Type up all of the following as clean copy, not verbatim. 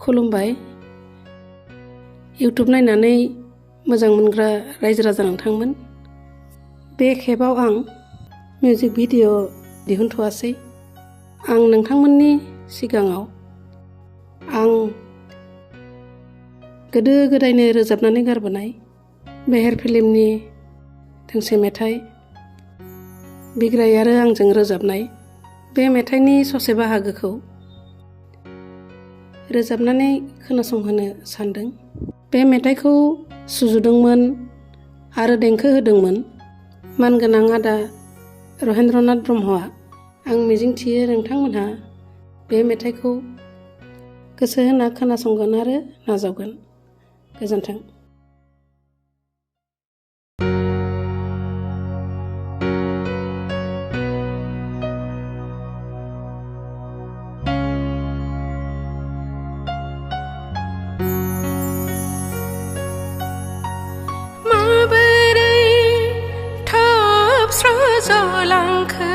खुलुमबाय इउटुब नायनानै मोजां मोनग्रा रायजो राजा नोंथांमोन। बे खेबाव आं मिउजिक भिडिअ दिहुनथ'वासै। आं नोंथांमोननि सिगाङाव आं गोदो गोदायनो रोजाबनानै गारबोनाय बेहेर फिल्मनि दोंसे मेथाइ बिग्राय आरो आंजों रोजाबनाय बे मेथाइनि ससे बाहागोखौ रोजाबनानै खोनासंहोनो सानदों। बे मेथाइखौ सुजुदोंमोन आरो देंखो होदोंमोन मानगोनां आदा रहेन्द्रनाथ ब्रह्मआ। आं मिजिंथियो नोंथांमोनहा बे मेथाइखौ गोसो होना खोनासंगोन आरो नाजावगोन। गोजोन्थों। जलांखो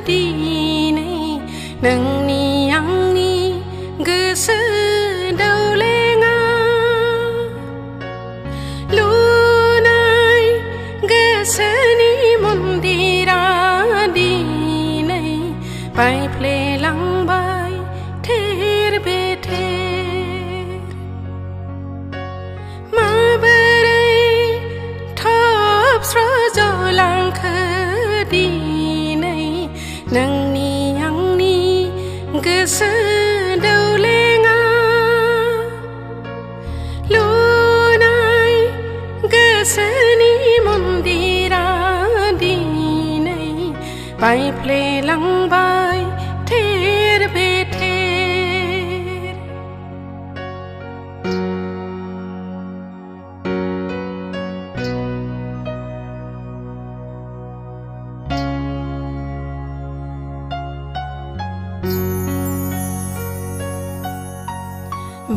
दिनै नोंनि आंनि गोसो दौलेङा लुनाय गोसोनि मन्दिरा दिनै बायफ्लेलांबाय थेर बेथेर। माबोरै थबस्र' जलांखो दिनै नोंनि आंनि गोसो दौलेङा लुनाय गोसोनि मन्दिरा दिनै बायफ्लेलांबाय थेर बेथेर।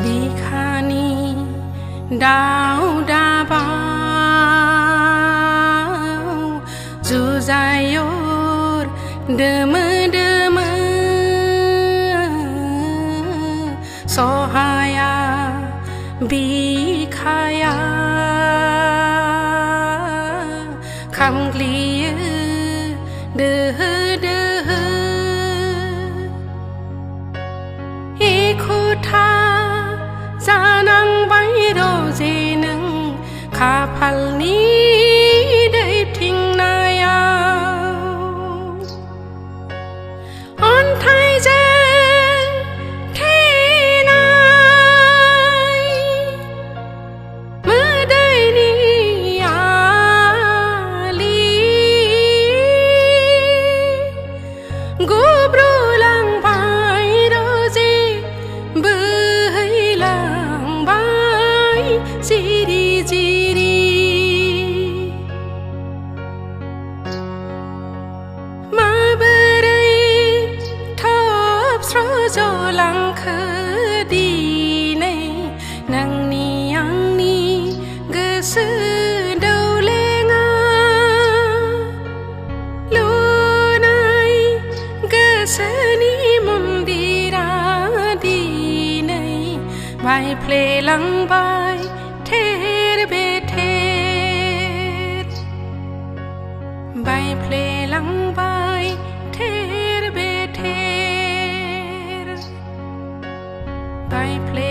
बिखानि दाउ दाबाव जुजायर दोमो दोमो सहाया बिखाया खामग्लियो दोहो दोहो एखुथा जानांबाय रजे नों खाफालनि दैथिंनायाव अन्थाइजों थेनाय मोदैनि आलि गुब्रुलांबाय रजे जिरि जिरि माबोरै थबस्र' जलांखो दिनै नोंनि आंनि गोसो दौलेङा लुनाय गोसोनि मन्दिरा दिनै बायफ्लेलांबाय थेर बेथेर बायफ्लेलांबाय थेर बेथेर बायफ्ले